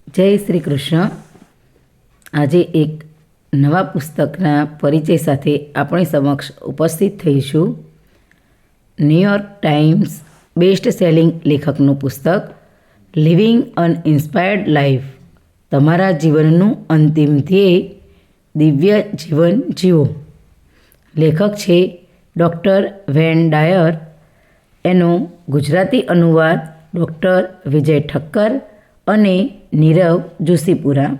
જય શ્રી કૃષ્ણ. આજે એક નવા પુસ્તકના પરિચય સાથે આપણી સમક્ષ ઉપસ્થિત થઈશું. ન્યૂયોર્ક ટાઈમ્સ બેસ્ટ સેલિંગ લેખકનું પુસ્તક લિવિંગ અન ઇન્સ્પાયર્ડ લાઈફ, તમારા જીવનનું અંતિમ ધ્યેય દિવ્ય જીવન જીવો. લેખક છે ડૉક્ટર વેન ડાયર. એનો ગુજરાતી અનુવાદ ડૉક્ટર વિજય ઠક્કર અને નીરવ જોશીપુરા.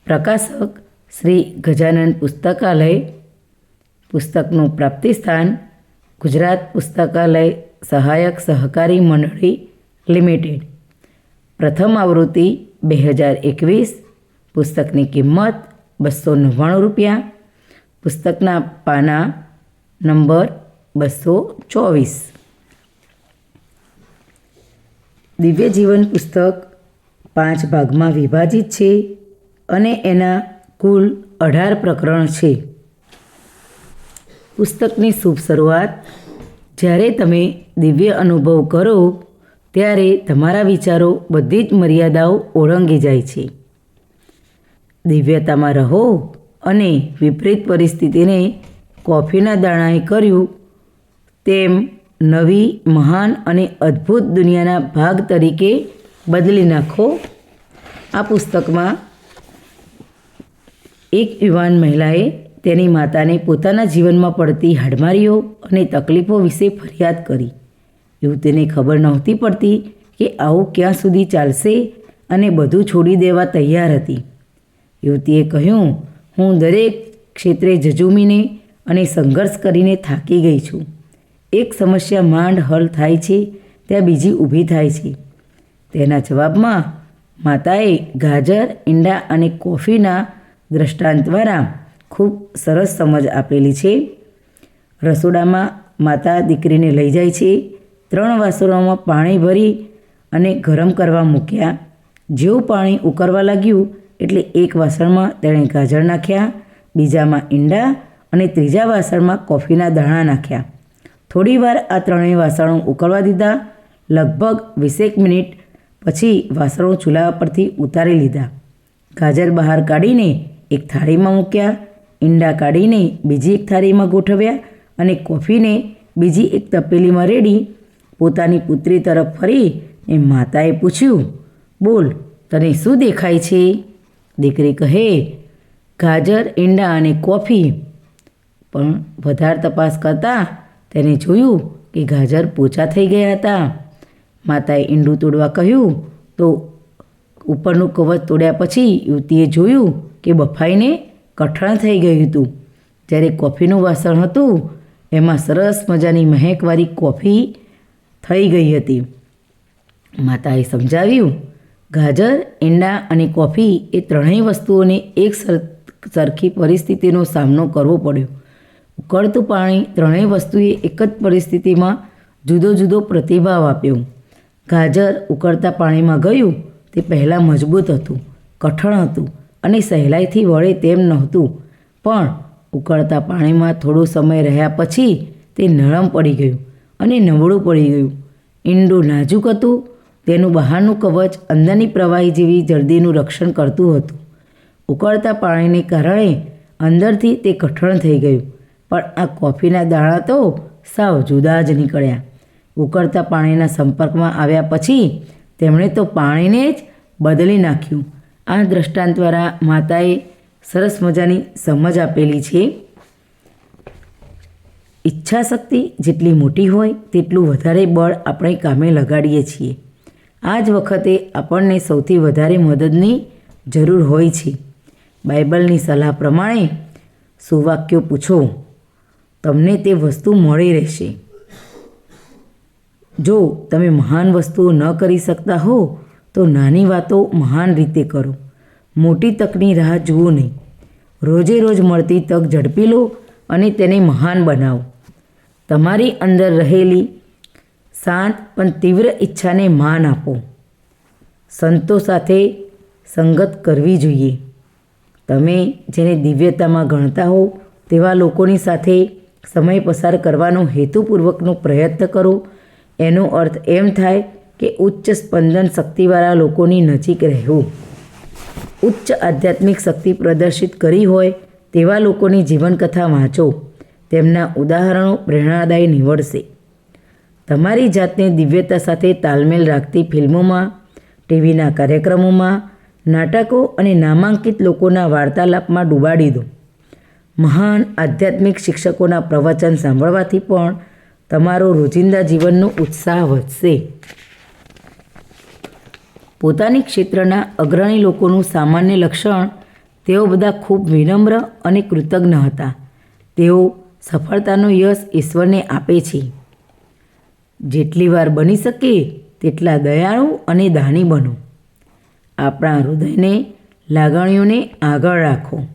પ્રકાશક શ્રી ગજાનન પુસ્તકાલય. પુસ્તકનું પ્રાપ્તિસ્થાન ગુજરાત પુસ્તકાલય સહાયક સહકારી મંડળી લિમિટેડ. પ્રથમ આવૃત્તિ 2021. પુસ્તકની કિંમત ₹299. પુસ્તકના પાના નંબર 224. દિવ્ય જીવન પુસ્તક 5 ભાગમાં વિભાજિત છે અને એના કુલ 18 પ્રકરણ છે. પુસ્તકની શુભ શરૂઆત. જ્યારે તમે દિવ્ય અનુભવ કરો ત્યારે તમારા વિચારો બધી જ મર્યાદાઓ ઓળંગી જાય છે. દિવ્યતામાં રહો અને વિપરીત પરિસ્થિતિને કોફીના દાણાએ કર્યું તેમ નવી મહાન અને અદ્ભુત દુનિયાના ભાગ તરીકે બદલી નાખો. આ પુસ્તકમાં એક યુવાન મહિલાએ તેની માતાને પોતાના જીવનમાં પડતી હાડમારીઓ અને તકલીફો વિશે ફરિયાદ કરી. યુવતીને ખબર નહોતી પડતી કે આવું ક્યાં સુધી ચાલશે અને બધું છોડી દેવા તૈયાર હતી. યુવતીએ કહ્યું, હું દરેક ક્ષેત્રે ઝઝૂમીને અને સંઘર્ષ કરીને થાકી ગઈ છું. એક સમસ્યા માંડ હલ થાય છે ત્યાં બીજી ઊભી થાય છે. તેના જવાબમાં માતાએ ગાજર, ઈંડા અને કોફીના દ્રષ્ટાંત દ્વારા ખૂબ સરસ સમજ આપેલી છે. રસોડામાં માતા દીકરીને લઈ જાય છે. 3 વાસણોમાં પાણી ભરી અને ગરમ કરવા મૂક્યા. જેવું પાણી ઉકળવા લાગ્યું એટલે એક વાસણમાં તેણે ગાજર નાખ્યા, બીજામાં ઈંડા અને ત્રીજા વાસણમાં કોફીના દાણા નાખ્યા. થોડીવાર આ 3 વાસણો ઉકળવા દીધા. લગભગ 20 મિનિટ પછી વાસણો ચૂલા પરથી ઉતારી લીધા. ગાજર બહાર કાઢીને એક થાળીમાં મૂક્યા, ઈંડા કાઢીને બીજી એક થાળીમાં ગોઠવ્યા અને કોફીને બીજી એક તપેલીમાં રેડી પોતાની પુત્રી તરફ ફરીને માતાએ પૂછ્યું, બોલ, તને શું દેખાય છે? દીકરી કહે, ગાજર, ઈંડા અને કોફી. પણ વધારે તપાસ કરતાં તેને જોયું કે ગાજર પોચા થઈ ગયા હતા. માતાએ ઈંડું તોડવા કહ્યું તો ઉપરનું કવચ તોડ્યા પછી યુવતીએ જોયું કે બફાઈને કઠણ થઈ ગયું હતું. જ્યારે કોફીનું વાસણ હતું એમાં સરસ મજાની મહેકવાળી કોફી થઈ ગઈ હતી. માતાએ સમજાવ્યું, ગાજર, ઈંડા અને કોફી એ ત્રણેય વસ્તુઓને એક સરખી પરિસ્થિતિનો સામનો કરવો પડ્યો. ઉકળતું પાણી ત્રણેય વસ્તુએ એક જ પરિસ્થિતિમાં જુદો જુદો પ્રતિભાવ આપ્યો. ગાજર ઉકળતા પાણીમાં ગયું તે પહેલાં મજબૂત હતું, કઠણ હતું અને સહેલાઈથી વળે તેમ નહોતું. પણ ઉકળતા પાણીમાં થોડો સમય રહ્યા પછી તે નરમ પડી ગયું અને નબળું પડી ગયું. ઈંડું નાજુક હતું, તેનું બહારનું કવચ અંદરની પ્રવાહી જેવી જલ્દીનું રક્ષણ કરતું હતું. ઉકળતા પાણીને કારણે અંદરથી તે કઠણ થઈ ગયું. પણ આ કોફીના દાણા તો સાવ જુદા જ નીકળ્યા. ઉકળતા પાણીના સંપર્કમાં આવ્યા પછી તેમણે તો પાણીને જ બદલી નાખ્યું. આ દ્રષ્ટાંત દ્વારા માતાએ સરસ મજાની સમજ આપેલી છે. ઈચ્છાશક્તિ જેટલી મોટી હોય તેટલું વધારે બળ આપણે કામે લગાડીએ છીએ. આ જ વખતે આપણને સૌથી વધારે મદદની જરૂર હોય છે. બાઇબલની સલાહ પ્રમાણે સુવાક્યો પૂછો, તમને તે વસ્તુ મળી રહેશે. જો તમે મહાન વસ્તુઓ ન કરી શકતા હો તો નાની વાતો મહાન રીતે કરો. મોટી તકની રાહ જુઓ નહીં. રોજે રોજ મળતી તક ઝડપી લો અને તેને મહાન બનાવો. તમારી અંદર રહેલી શાંત પણ તીવ્ર ઈચ્છાને માન આપો. સંતો સાથે સંગત કરવી જોઈએ. તમે જેને દિવ્યતામાં ગણતા હો તેવા લોકોની સાથે સમય પસાર કરવાનો હેતુપૂર્વકનો પ્રયત્ન કરો. એનો અર્થ એમ થાય કે ઉચ્ચ સ્પંદન શક્તિવાળા લોકોની નજીક રહેવું. ઉચ્ચ આધ્યાત્મિક શક્તિ પ્રદર્શિત કરી હોય તેવા લોકોની જીવનકથા વાંચો. તેમના ઉદાહરણો પ્રેરણાદાયી નીવડશે. તમારી જાતને દિવ્યતા સાથે તાલમેલ રાખતી ફિલ્મોમાં, ટીવીના કાર્યક્રમોમાં, નાટકો અને નામાંકિત લોકોના વાર્તાલાપમાં ડૂબાડી દો. મહાન આધ્યાત્મિક શિક્ષકોના પ્રવચન સાંભળવાથી પણ તમારો રોજિંદા જીવનનો ઉત્સાહ વધશે. પોતાની ક્ષેત્રના અગ્રણી લોકોનું સામાન્ય લક્ષણ તેઓ બધા ખૂબ વિનમ્ર અને કૃતજ્ઞ હતા. તેઓ સફળતાનો યશ ઈશ્વરને આપે છે. જેટલી વાર બની શકે તેટલા દયાળુ અને દાની બનો. આપણા હૃદયને, લાગણીઓને આગળ રાખો.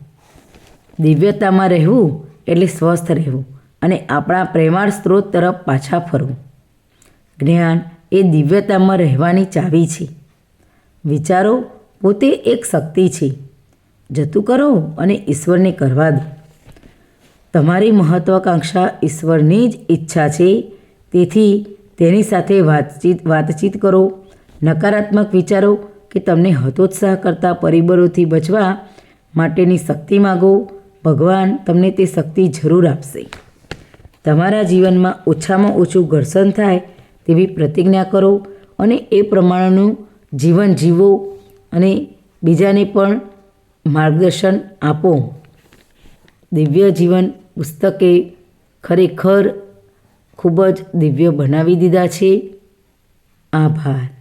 દિવ્યતામાં રહેવું એટલે સ્વસ્થ રહેવું અને આપણા પ્રેમાળ સ્ત્રોત તરફ પાછા ફરવું. જ્ઞાન એ દિવ્યતામાં રહેવાની ચાવી છે. વિચારો પોતે એક શક્તિ છે. જતું કરો અને ઈશ્વરને કરવા દો. તમારી મહત્વાકાંક્ષા ઈશ્વરની જ ઈચ્છા છે. તેથી તેની સાથે વાતચીત કરો. નકારાત્મક વિચારો કે તમને હતોત્સાહ કરતા પરિબળોથી બચવા માટેની શક્તિ માગો. ભગવાન તમને તે શક્તિ જરૂર આપશે. તમારા જીવનમાં ઓછામાં ઓછું ઘર્ષણ થાય તેવી પ્રતિજ્ઞા કરો અને એ પ્રમાણેનું જીવન જીવો અને બીજાને પણ માર્ગદર્શન આપો. દિવ્ય જીવન પુસ્તકે ખરેખર ખૂબ જ દિવ્ય બનાવી દીધા છે. આભાર.